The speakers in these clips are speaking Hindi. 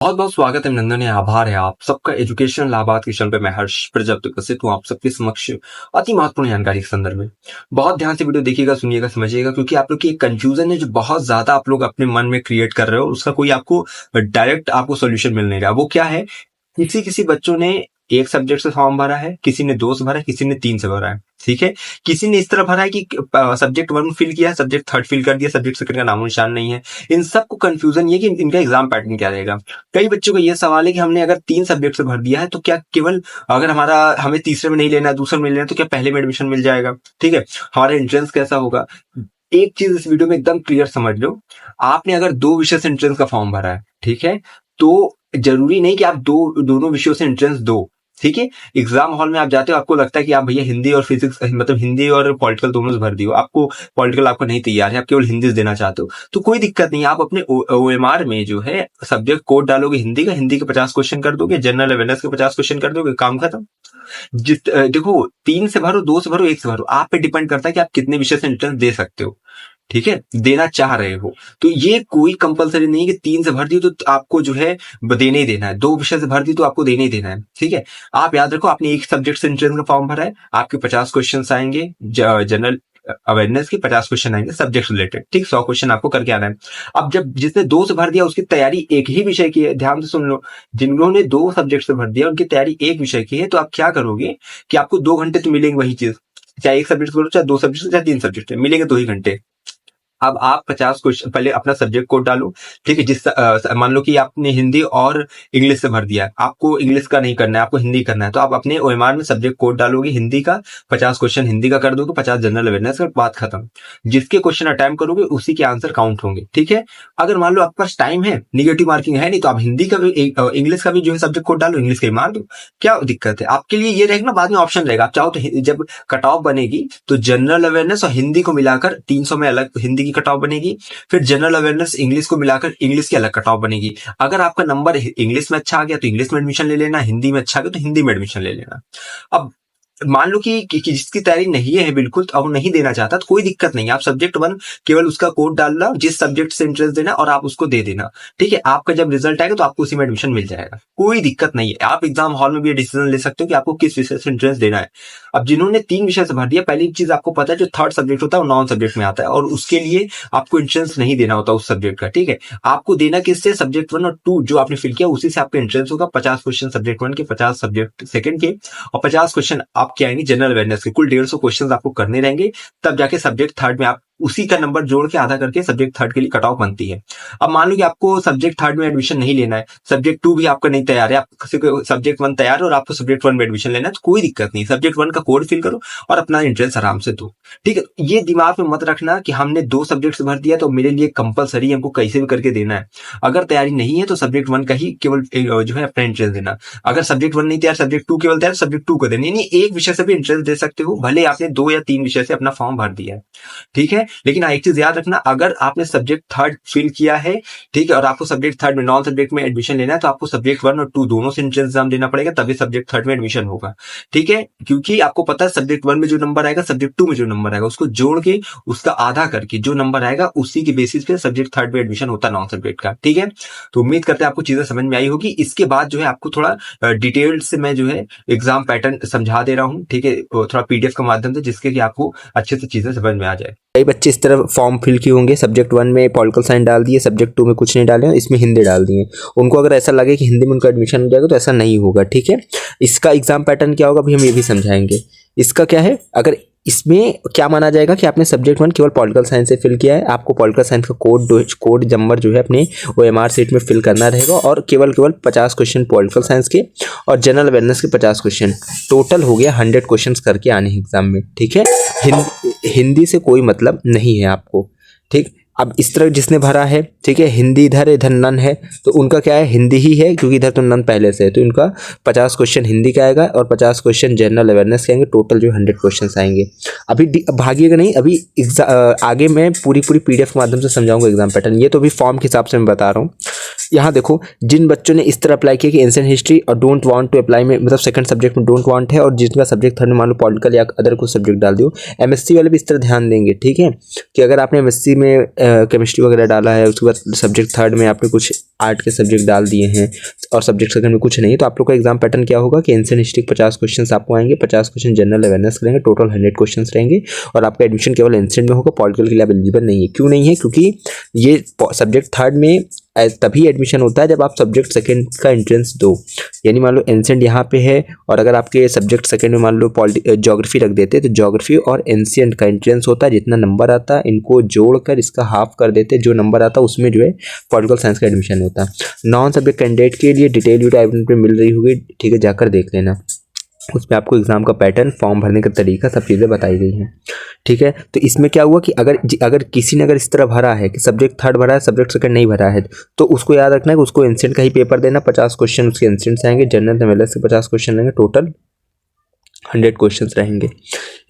बहुत बहुत स्वागत है, अभिनंदन है, आभार है आप सबका एजुकेशन लाभार्थ के चैनल पे। मैं हर्ष प्रजापति उपस्थित हूँ आप सबके समक्ष अति महत्वपूर्ण जानकारी के संदर्भ में। बहुत ध्यान से वीडियो देखिएगा, सुनिएगा, समझिएगा, क्योंकि आप लोग की एक कंफ्यूजन है जो बहुत ज्यादा आप लोग अपने मन में क्रिएट कर रहे हो, उसका कोई आपको डायरेक्ट आपको सोल्यूशन मिल नहीं रहा। वो क्या है, किसी किसी बच्चों ने एक सब्जेक्ट से फॉर्म भरा है, किसी ने 2 से भरा है, किसी ने 3 से भरा है। ठीक है, किसी ने इस तरह भरा है कि सब्जेक्ट 1 फिल किया, सब्जेक्ट 3 फिल कर दिया, सब्जेक्ट 2 का नामो निशान नहीं है। इन सबको कंफ्यूजन ये कि इनका एग्जाम पैटर्न क्या रहेगा। कई बच्चों को ये सवाल है कि हमने अगर 3 सब्जेक्ट से भर दिया है तो क्या केवल अगर हमें तीसरे में नहीं लेना है, दूसरे में लेना है, तो क्या पहले में एडमिशन मिल जाएगा। ठीक है, हमारा एंट्रेंस कैसा होगा। एक चीज इस वीडियो में एकदम क्लियर समझ लो, आपने अगर 2 विषय से एंट्रेंस का फॉर्म भरा है, ठीक है, तो जरूरी नहीं कि आप दोनों विषयों से एंट्रेंस दो। ठीक है, एग्जाम हॉल में आप जाते हो, आपको लगता है कि आप भैया हिंदी और फिजिक्स, मतलब हिंदी और पॉलिटिकल दोनों से भर दियो, आपको पॉलिटिकल आपको नहीं तैयार है, आप केवल हिंदी देना चाहते हो, तो कोई दिक्कत नहीं। आप अपने OMR में जो है सब्जेक्ट कोड डालोगे, हिंदी का 50 क्वेश्चन कर दोगे, जनरल अवेयरनेस के 50 क्वेश्चन कर दोगे, काम खत्म। देखो, 3 से भरो, 2 से भरो, 1 से भरो, आप पे डिपेंड करता है कि आप कितने विषय से एंट्रेंस दे सकते हो। ठीक है, देना चाह रहे हो तो ये कोई कंपलसरी नहीं है कि 3 से भर दियो तो आपको जो है देना ही देना है, 2 विषय से भर दी तो आपको देना ही देना है। ठीक है, आप याद रखो, आपने एक सब्जेक्ट से एंट्रेंस का फॉर्म भरा है, आपके 50 क्वेश्चन आएंगे, जनरल अवेयरनेस के 50 क्वेश्चन आएंगे सब्जेक्ट रिलेटेड। ठीक, 100 क्वेश्चन आपको करके आना है। अब जब जिसने 2 से भर दिया उसकी तैयारी एक ही विषय की है, ध्यान से सुन लो, जिन्होंने 2 सब्जेक्ट से भर दिया उनकी तैयारी एक विषय की है, तो आप क्या करोगे कि आपको 2 घंटे तो मिलेंगे वही चीज, चाहे एक सब्जेक्ट करो, चाहे 2 सब्जेक्ट, चाहे 3 सब्जेक्ट, मिलेंगे 2 ही घंटे। अब आप 50 क्वेश्चन पहले अपना सब्जेक्ट कोड डालो। ठीक है, मान लो कि आपने हिंदी और इंग्लिश से भर दिया है, आपको इंग्लिश का नहीं करना है, आपको हिंदी करना है, तो आप अपने OMR में सब्जेक्ट कोड डालोगे, हिंदी का 50 क्वेश्चन हिंदी का कर दोगे, 50 जनरल अवेयरनेस का, बात खत्म। जिसके क्वेश्चन अटेम्प्ट करोगे उसी के आंसर काउंट होंगे। ठीक है, अगर मान लो आपके पास टाइम है, निगेटिव मार्किंग है नहीं, तो आप हिंदी का भी इंग्लिश का भी जो है सब्जेक्ट कोड डालो, इंग्लिश का ही मार दो, क्या दिक्कत है। आपके लिए ये रहेगा ना, बाद में ऑप्शन रहेगा, आप चाहो तो जब कट ऑफ बनेगी तो जनरल अवेयरनेस और हिंदी को मिलाकर 300 में अलग हिंदी की कट ऑफ बनेगी, फिर जनरल अवेयरनेस इंग्लिश को मिलाकर इंग्लिश की अलग कट ऑफ बनेगी। अगर आपका नंबर इंग्लिश में अच्छा आ गया तो इंग्लिश में एडमिशन ले लेना, हिंदी में अच्छा आ गया तो हिंदी में एडमिशन ले लेना। अब मान लो कि जिसकी तैयारी नहीं है बिल्कुल, तो अब नहीं देना चाहता, तो कोई दिक्कत नहीं, आप सब्जेक्ट 1 केवल उसका कोड डालना, जिस सब्जेक्ट से इंटरेस्ट देना और आप उसको दे देना। ठीक है, आपका जब रिजल्ट आएगा तो आपको उसी में एडमिशन मिल जाएगा, कोई दिक्कत नहीं है। आप एग्जाम हॉल में भी डिसीजन ले सकते हो कि आपको किस विषय से इंटरेस्ट देना है। अब जिन्होंने 3 विषय से भर दिया, पहली चीज आपको पता है जो थर्ड सब्जेक्ट होता है वो नॉन सब्जेक्ट में आता है, और उसके लिए आपको इंट्रेंस नहीं देना होता उस सब्जेक्ट का। ठीक है, आपको देना किससे, सब्जेक्ट 1 और 2 जो आपने फिल किया उसी से आपका इंट्रेंस होगा। 50 क्वेश्चन सब्जेक्ट 1 के, 50 सब्जेक्ट सेकंड के, और 50 क्वेश्चन आपके आएंगे जनरल अवेयरनेस के। कुल 150 क्वेश्चन आपको करने रहेंगे, तब जाके सब्जेक्ट 3 में आप उसी का नंबर जोड़ के आधा करके सब्जेक्ट 3 के लिए कट ऑफ बनती है। अब मान लो कि आपको सब्जेक्ट 3 में एडमिशन नहीं लेना है, सब्जेक्ट 2 भी आपका नहीं तैयार है, आप सब्जेक्ट 1 तैयार है और आपको सब्जेक्ट 1 में एडमिशन लेना है, तो कोई दिक्कत नहीं, सब्जेक्ट 1 का कोड फिल करो और अपना इंट्रेंस आराम से दो। ठीक है, ये दिमाग में मत रखना कि हमने 2 सब्जेक्ट से भर दिया तो मेरे लिए कंपलसरी हमको कैसे भी करके देना है। अगर तैयारी नहीं है तो सब्जेक्ट 1 का ही केवल जो है अपना इंट्रेंस देना। अगर सब्जेक्ट 1 नहीं तैयार, सब्जेक्ट 2 केवल तैयार, सब्जेक्ट 2 को देना, यानी एक विषय से भी इंट्रेंस दे सकते हो, भले आपने 2 या 3 विषय से अपना फॉर्म भर दिया है। ठीक है, लेकिन एक चीज याद रखना, अगर आपने सब्जेक्ट 3 फिल किया है, ठीक है, और आपको सब्जेक्ट 3 में नॉन सब्जेक्ट में एडमिशन लेना है, तो आपको सब्जेक्ट 1 और 2 दोनों से एंट्रेंस एग्जाम देना पड़ेगा, तभी सब्जेक्ट 3 में एडमिशन होगा। ठीक है, क्योंकि आपको पता है सब्जेक्ट 1 में जो नंबर आएगा, सब्जेक्ट 2 में जो नंबर आएगा, उसको जोड़ के उसका आधा करके जो नंबर आएगा उसी के बेसिस पे सब्जेक्ट 3 में एडमिशन होता है नॉन सब्जेक्ट का। ठीक है, तो उम्मीद करते हैं आपको चीजें समझ में आई होगी। इसके बाद जो है आपको थोड़ा डिटेल से मैं जो है एग्जाम पैटर्न समझा दे रहा हूँ। ठीक है, थोड़ा PDF के माध्यम से, जिसके कि आपको अच्छे से चीजें समझ में आ जाए। कई बच्चे इस तरह फॉर्म फिल किए होंगे, सब्जेक्ट 1 में पॉलिटिकल साइंस डाल दिए, सब्जेक्ट 2 में कुछ नहीं डाले, इसमें हिंदी डाल दिए। उनको अगर ऐसा लगे कि हिंदी में उनका एडमिशन हो जाएगा तो ऐसा नहीं होगा। ठीक है, इसका एग्जाम पैटर्न क्या होगा अभी हम ये भी समझाएंगे। इसका क्या है, अगर इसमें क्या माना जाएगा कि आपने सब्जेक्ट 1 केवल पॉलिटिकल साइंस से फिल किया है, आपको पॉलिटिकल साइंस का कोड नंबर जो है अपने OMR सीट में फिल करना रहेगा, और केवल 50 क्वेश्चन पॉलिटिकल साइंस के और जनरल अवेयरनेस के 50 क्वेश्चन, टोटल हो गया 100 क्वेश्चन करके आने एग्जाम में। ठीक है, हिंदी से कोई मतलब नहीं है आपको। ठीक, अब इस तरह जिसने भरा है, ठीक है, हिंदी इधर इधर नन है, तो उनका क्या है, हिंदी ही है, क्योंकि इधर तो नन पहले से है, तो इनका 50 क्वेश्चन हिंदी का आएगा और 50 क्वेश्चन जनरल अवेयरनेस के आएंगे, टोटल जो 100 क्वेश्चन आएंगे। अभी भागिएगा नहीं, अभी आगे मैं पूरी PDF के माध्यम से समझाऊंगा एग्जाम पैटर्न। ये तो अभी फॉर्म के हिसाब से मैं बता रहा हूँ। यहाँ देखो, जिन बच्चों ने इस तरह अप्लाई किया कि एंशिएंट हिस्ट्री और डोंट वांट टू अप्लाई में, मतलब सेकंड सब्जेक्ट में डोंट वांट है, और जिनका सब्जेक्ट 3 में मान लो पॉलिटिकल या अदर कुछ सब्जेक्ट डाल दियो, MSc वाले भी इस तरह ध्यान देंगे। ठीक है, कि अगर आपने MSc में केमिस्ट्री वगैरह डाला है, उसके बाद सब्जेक्ट 3 में आपने कुछ आर्ट के सब्जेक्ट डाल दिए हैं और सब्जेक्ट सेकंड में कुछ नहीं, तो आप लोग का एग्जाम पैटर्न क्या होगा कि एंशिएंट हिस्ट्री 50 क्वेश्चन आपको आएंगे, 50 क्वेश्चन जनरल अवेयरनेस करेंगे, टोटल 100 क्वेश्चन रहेंगे और आपका एडमिशन केवल एंशिएंट में होगा, पॉलिटिकल के लिए आप एलिजिबल नहीं है। क्यों नहीं है? क्योंकि ये सब्जेक्ट थर्ड में तभी एडमिशन होता है जब आप सब्जेक्ट सेकंड का एंट्रेंस दो। यानी मान लो एंशिएंट यहाँ पे है और अगर आपके सब्जेक्ट सेकंड में मान लो ज्योग्राफी रख देते तो ज्योग्राफी और एंशिएंट का एंट्रेंस होता है, जितना नंबर आता इनको जोड़कर इसका हाफ कर देते, जो नंबर आता उसमें जो है पॉलिटिकल साइंस का एडमिशन होता। नॉन सब्जेक्ट कैंडिडेट के लिए डिटेल वीडियो आई बटन पे मिल रही होगी, ठीक है, जाकर देख लेना। उसमें आपको एग्जाम का पैटर्न, फॉर्म भरने का तरीका, सब चीज़ें बताई गई हैं, ठीक है। तो इसमें क्या हुआ कि अगर किसी ने अगर इस तरह भरा है कि सब्जेक्ट थर्ड भरा है, सब्जेक्ट सेकंड नहीं भरा है, तो उसको याद रखना है कि उसको एंशिएंट का ही पेपर देना। 50 क्वेश्चन उसके एंशिएंट से आएंगे, जनरल एमएलएस से 50 क्वेश्चन रहेंगे, टोटल 100 क्वेश्चन रहेंगे।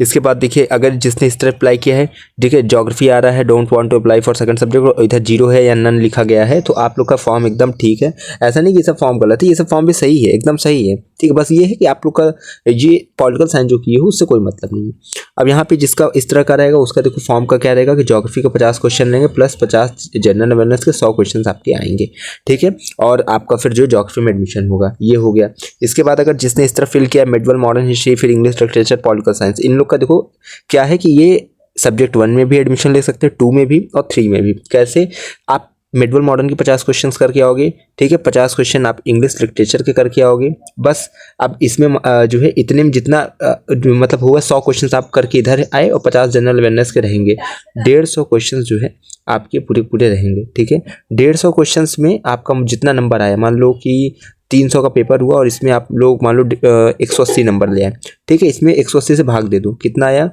इसके बाद देखिए अगर जिसने इस तरह अप्लाई किया है, देखिए ज्योग्राफी आ रहा है, don't want to apply for second subject, और इधर 0 है या नन लिखा गया है, तो आप लोग का फॉर्म एकदम ठीक है। ऐसा नहीं कि ये सब फॉर्म गलत है, ये सब फॉर्म भी सही है, एकदम सही है, ठीक है। बस ये है कि आप लोग का ये पॉलिटिकल साइंस जो किए हो उससे कोई मतलब नहीं है। अब यहाँ पे जिसका इस तरह का रहेगा उसका देखो फॉर्म का क्या रहेगा कि ज्योग्राफी का 50 क्वेश्चन रहेंगे प्लस 50 जनरल अवेयरनेस के 100 क्वेश्चन आपके आएंगे, ठीक है। और आपका फिर जो ज्योग्राफी में एडमिशन होगा ये हो गया। इसके बाद अगर जिसने इस तरह फिल किया मेडिवल मॉडर्न हिस्ट्री, फिर इंग्लिश लिटरेचर, पॉलिटिकल साइंस, इन लोग का देखो क्या है कि ये सब्जेक्ट 1 में भी एडमिशन ले सकते हैं, 2 में भी और 3 में भी। कैसे? आप मिडवल मॉडर्न के 50 क्वेश्चंस करके आओगे, ठीक है, 50 क्वेश्चन आप इंग्लिश लिटरेचर के करके आओगे, बस। अब इसमें जो है इतने में जितना मतलब होगा 100 क्वेश्चंस आप करके इधर आए और 50 जनरल अवेयरनेस के रहेंगे, 150 क्वेश्चंस जो है आपके पूरे पूरे रहेंगे, ठीक है। 150 क्वेश्चंस में आपका जितना नंबर आया, मान लो कि 300 का पेपर हुआ और इसमें आप लोग मान लो 180 नंबर ले आए, ठीक है, इसमें 180 से भाग दे दो, कितना आया?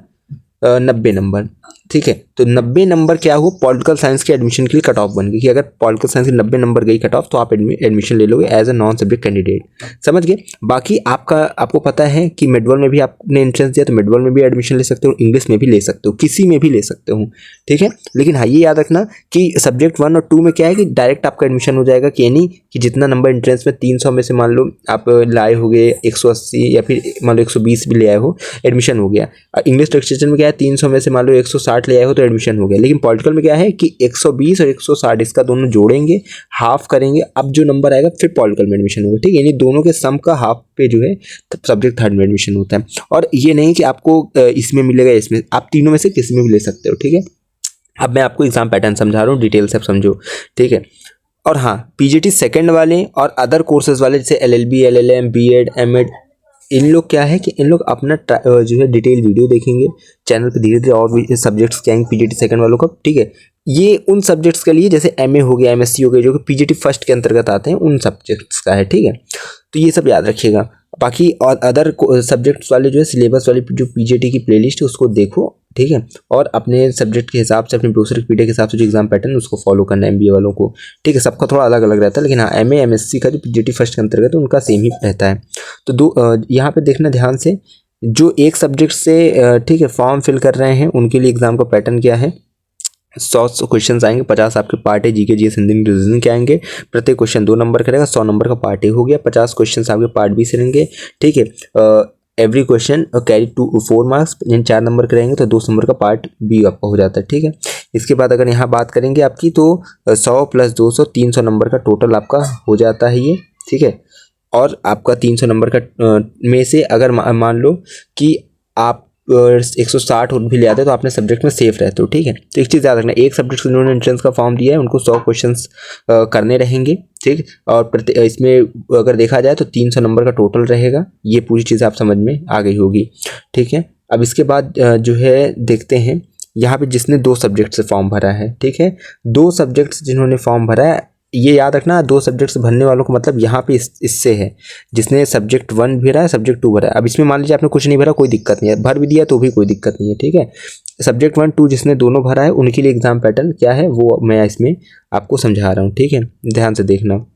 90 नंबर, ठीक है। तो 90 नंबर क्या हुआ? पॉलिटिकल साइंस के एडमिशन के लिए कट ऑफ बन गई कि अगर पॉलिटिकल साइंस के 90 नंबर गई कट ऑफ तो आप एडमिशन ले लोगे as a non subject candidate, समझ गए। बाकी आपको पता है कि मिडवल में भी आपने एंट्रेंस दिया तो मिडवल में भी एडमिशन ले सकते हो, इंग्लिश में भी ले सकते हो, किसी में भी ले सकते हो, ठीक है। लेकिन हाँ ये याद रखना कि सब्जेक्ट 1 और 2 में क्या है कि डायरेक्ट आपका एडमिशन हो जाएगा, कि यानी कि जितना नंबर एंट्रेंस में 300 में से मान लो आप लाए हो गए 180 या फिर मान लो 120 भी ले आए हो, एडमिशन हो गया। इंग्लिश लिटरेचर में क्या है 300 में से मान लो 160 ले आए हो तो एडमिशन हो गया। लेकिन पॉलिटिकल में क्या है कि 120 और 160 इसका दोनों जोड़ेंगे, हाफ करेंगे, अब जो नंबर आएगा फिर पॉलिटिकल में एडमिशन होगा, ठीक है। यानी दोनों के सम का हाफ पे जो है सब्जेक्ट थर्ड में एडमिशन होता है। और ये नहीं कि आपको इसमें मिलेगा इसमें, आप तीनों में से किसी में भी ले सकते हो, ठीक है। अब मैं आपको एग्जाम पैटर्न समझा रहा हूँ, डिटेल से आप समझो, ठीक है। और हाँ, पीजीटी सेकंड वाले और अदर कोर्सेज वाले जैसे एलएलबी, एलएलएम, बीएड, एमएड, इन लोग क्या है कि इन लोग अपना जो है डिटेल वीडियो देखेंगे चैनल पे, धीरे धीरे और भी सब्जेक्ट्स क्या हैं पीजीटी सेकंड वालों का, ठीक है। ये उन सब्जेक्ट्स के लिए जैसे एमए हो गया, एमएससी हो गया, जो कि पीजीटी फर्स्ट के अंतर्गत आते हैं, उन सब्जेक्ट्स का है, ठीक है। तो ये सब याद रखिएगा। बाकी और अदर सब्जेक्ट्स वाले जो है सिलेबस वाली जो पीजीटी की प्लेलिस्ट है उसको देखो, ठीक है। और अपने सब्जेक्ट के हिसाब से, अपने दूसरे पीडीए के हिसाब से जो एग्जाम पैटर्न उसको फॉलो करना है एमबीए वालों को, ठीक है। सबका थोड़ा अलग अलग रहता है, लेकिन हाँ एमए एमएससी का जो पीजीटी फर्स्ट के अंतर्गत है उनका सेम ही रहता है। तो यहाँ पे देखना ध्यान से, जो एक सब्जेक्ट से ठीक है फॉर्म फिल कर रहे हैं उनके लिए एग्जाम का पैटर्न क्या है, 100 क्वेश्चन आएंगे, 50 आपके पार्ट है जीके जीएस हिंदी रीजनिंग के आएंगे, प्रत्येक क्वेश्चन 2 नंबर करेगा, 100 नंबर का पार्ट ए हो गया, 50 क्वेश्चन आपके पार्ट बी से रहेंगे, ठीक है। एवरी क्वेश्चन कैरी 4 मार्क्स, यानी 4 नंबर के रहेंगे तो 2 नंबर का पार्ट बी आपका हो जाता है, ठीक है। इसके बाद अगर यहाँ बात करेंगे आपकी तो 100 प्लस 200 300 नंबर का टोटल आपका हो जाता है ये, ठीक है। और आपका 300 नंबर का में से अगर मान लो कि आप 160 भी ले आते तो आपने सब्जेक्ट में सेफ रहते हो, ठीक है। तो एक चीज़ याद रखना, एक सब्जेक्ट से जिन्होंने एंट्रेंस का फॉर्म दिया है उनको 100 क्वेश्चंस करने रहेंगे, ठीक। और इसमें अगर देखा जाए तो 300 नंबर का टोटल रहेगा, ये पूरी चीज़ आप समझ में आ गई होगी, ठीक है। अब इसके बाद जो है देखते हैं यहाँ पे जिसने 2 सब्जेक्ट से फॉर्म भरा है, ठीक है, 2 सब्जेक्ट से जिन्होंने फॉर्म भरा है, ये याद रखना 2 सब्जेक्ट्स भरने वालों को मतलब यहाँ पे इससे है जिसने सब्जेक्ट 1 भरा है, सब्जेक्ट 2 भरा है। अब इसमें मान लीजिए आपने कुछ नहीं भरा, कोई दिक्कत नहीं है, भर भी दिया तो भी कोई दिक्कत नहीं है, ठीक है। सब्जेक्ट 1 2 जिसने दोनों भरा है उनके लिए एग्जाम पैटर्न क्या है वो मैं इसमें आपको समझा रहा हूँ, ठीक है, ध्यान से देखना।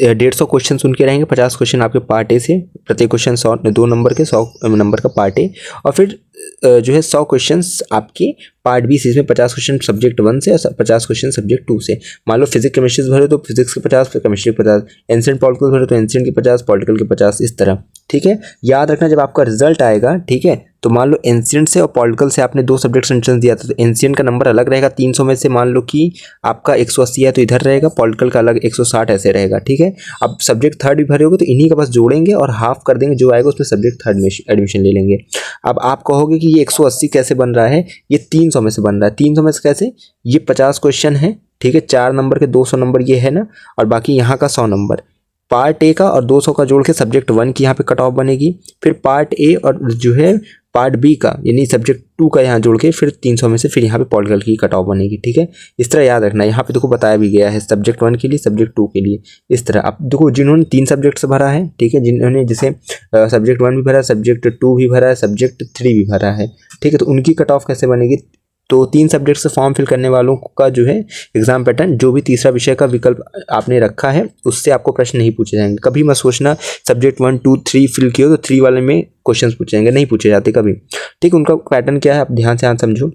150 क्वेश्चन उनके रहेंगे, 50 क्वेश्चन आपके पार्ट ए से, प्रत्येक क्वेश्चन 2 नंबर के, 100 नंबर का पार्ट ए, और फिर जो है 100 क्वेश्चंस आपके पार्ट बी से, इसमें 50 क्वेश्चन सब्जेक्ट 1 से और 50 क्वेश्चन सब्जेक्ट 2 से। मान लो फिजिक्स केमिस्ट्री भरे तो फिजिक्स के 50, फिर केमिस्ट्री के 50, एंशिएंट पॉलिटिकल भरे तो एंशिएंट के 50, पॉलिटिकल के 50, इस तरह, ठीक है। याद रखना जब आपका रिजल्ट आएगा, ठीक है, तो मान लो एंशियंट से और पॉलिटिकल से आपने 2 सब्जेक्ट एंट्रेंस दिया था, तो एंशियंट का नंबर अलग रहेगा 300 में से, मान लो कि आपका 180 है तो इधर रहेगा, पॉलिटिकल का अलग 160 ऐसे रहेगा, ठीक है। अब सब्जेक्ट थर्ड भी भरे होगे तो इन्हीं का बस जोड़ेंगे और हाफ कर देंगे, जो आएगा उसमें सब्जेक्ट थर्ड में एडमिशन ले लेंगे। अब आप कहोगे कि ये 180 कैसे बन रहा है, ये 300 में से बन रहा है। 300 में से कैसे, ये 50 क्वेश्चन है, ठीक है, 4 नंबर के 200 नंबर ये है ना, और बाकी यहाँ का 100 नंबर। पार्ट ए का और 200 का जोड़ के सब्जेक्ट 1 की यहाँ पे कट ऑफ बनेगी, फिर पार्ट ए और जो है पार्ट बी का यानी सब्जेक्ट 2 का यहाँ जोड़ के फिर 300 में से फिर यहाँ पे पॉलिटिकल की कट ऑफ बनेगी, ठीक है। इस तरह याद रखना है, यहाँ पे देखो बताया भी गया है सब्जेक्ट 1 के लिए, सब्जेक्ट 2 के लिए। इस तरह अब देखो जिन्होंने 3 सब्जेक्ट से भरा है, ठीक है, जिन्होंने जैसे सब्जेक्ट 1 भी भरा है, सब्जेक्ट 2 भी भरा है, सब्जेक्ट 3 भी भरा है, ठीक है, तो उनकी कट ऑफ कैसे बनेगी। तो 3 सब्जेक्ट से फॉर्म फिल करने वालों का जो है एग्जाम पैटर्न, जो भी तीसरा विषय का विकल्प आपने रखा है उससे आपको प्रश्न नहीं पूछे जाएंगे। कभी मत सोचना सब्जेक्ट 1 2 3 फिल किए तो 3 वाले में क्वेश्चन पूछे जाएंगे, नहीं पूछे जाते कभी, ठीक। उनका पैटर्न क्या है आप ध्यान से समझो।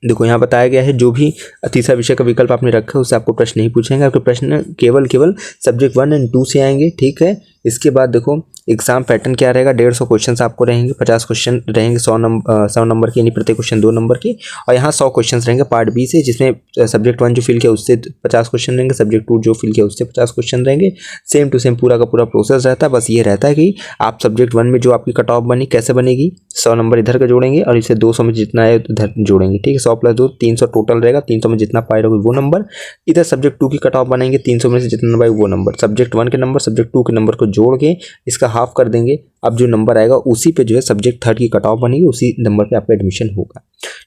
देखो यहाँ बताया गया है जो भी तीसरा विषय का विकल्प आपने रखा है उससे आपको प्रश्न नहीं पूछेंगे, आपके प्रश्न केवल सब्जेक्ट 1 और 2 से आएंगे, ठीक है। इसके बाद देखो एग्जाम पैटर्न क्या रहेगा, 150 क्वेश्चन आपको रहेंगे, 50 क्वेश्चन रहेंगे 100 नंबर के, यानी प्रत्येक क्वेश्चन 2 नंबर के, और यहाँ 100 क्वेश्चन रहेंगे पार्ट बी से, जिसमें सब्जेक्ट 1 जो फिल किया उससे 50 क्वेश्चन रहेंगे, सब्जेक्ट 2 जो फिल किया उससे 50 क्वेश्चन रहेंगे। सेम टू सेम पूरा का पूरा प्रोसेस रहता है, बस ये रहता है कि आप सब्जेक्ट 1 में जो आपकी कट ऑफ बनी कैसे बनेगी, 100 नंबर इधर का जोड़ेंगे और इसे 200 में जितना है उधर जोड़ेंगे, ठीक है। 100 + 2 300 टोटल रहेगा, 300 में जितना पाए रहोगे वो नंबर, इधर सब्जेक्ट 2 की कट ऑफ बनाएंगे, 300 में से जितना नंबर वो नंबर, सब्जेक्ट 1 के नंबर सब्जेक्ट 2 के नंबर को जोड़ के इसका हाफ कर देंगे। अब जो नंबर आएगा उसी पे जो है सब्जेक्ट 3 की कट ऑफ बनेगी, उसी नंबर पे आपका एडमिशन होगा,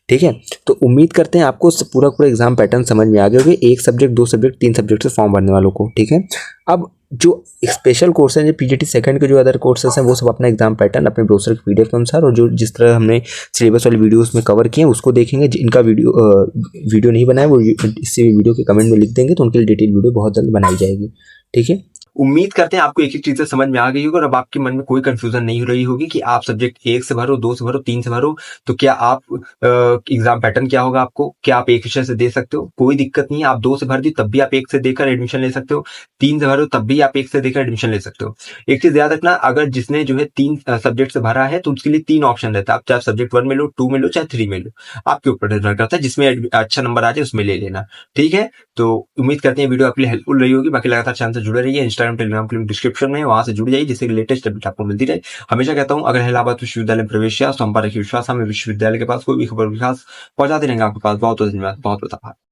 ठीक है। तो उम्मीद करते हैं आपको पूरा एग्जाम पैटर्न समझ में आ गया होगा, 1 सब्जेक्ट 2 सब्जेक्ट 3 सब्जेक्ट से फॉर्म भरने वालों को, ठीक है। अब जो स्पेशल कोर्स है, जो पीजीटी सेकंड के जो अदर कोर्सेस हैं, वो सब अपना एग्जाम पैटर्न अपने ब्रोशर के पीडीएफ के अनुसार और जो जिस तरह हमने सिलेबस वाली वीडियोस में कवर किए हैं उसको देखेंगे। जिनका वीडियो नहीं बनाया वो इसी वीडियो के कमेंट में लिख देंगे, तो उनके लिए डिटेल वीडियो बहुत जल्द बनाई जाएगी, ठीक है। उम्मीद करते हैं आपको एक चीज समझ में आ गई होगी और अब आपके मन में कोई कंफ्यूजन नहीं हो रही होगी कि आप सब्जेक्ट 1 से भरो, 2 से भरो, 3 से भरो, तो क्या आप एग्जाम पैटर्न क्या होगा आपको, क्या आप एक विषय से दे सकते हो, कोई दिक्कत नहीं है। आप 2 से भर दी तब भी आप 1 से देकर एडमिशन ले सकते हो, 3 से भरो तब भी आप 1 से देकर एडमिशन ले सकते हो। एक चीज याद रखना, अगर जिसने जो है 3 सब्जेक्ट से भरा है तो उसके लिए 3 ऑप्शन रहता है, आप चाहे सब्जेक्ट 1 में लो, 2 में लो, चाहे 3 में लो, आपके ऊपर निर्भर करता है, जिसमें अच्छा नंबर आ जाए उसमें ले लेना, ठीक है। तो उम्मीद करते हैं वीडियो आपके लिए हेल्पफुल रही होगी। बाकी लगातार चैनल से जुड़े रहिए, इंस्टाग्राम टेलीग्राम के लिंक डिस्क्रिप्शन में, वहां से जुड़ जाइए जिससे लेटेस्ट अपडेट आपको मिलती रहे। हमेशा कहता हूं, अगर इलाहाबाद विश्वविद्यालय में प्रवेश किया तो हम पर रखिए विश्वास, हमें विश्वविद्यालय के पास कोई भी खबर विकास पहुंचाते रहेंगे आपके पास। बहुत बहुत धन्यवाद, बहुत बहुत आभार।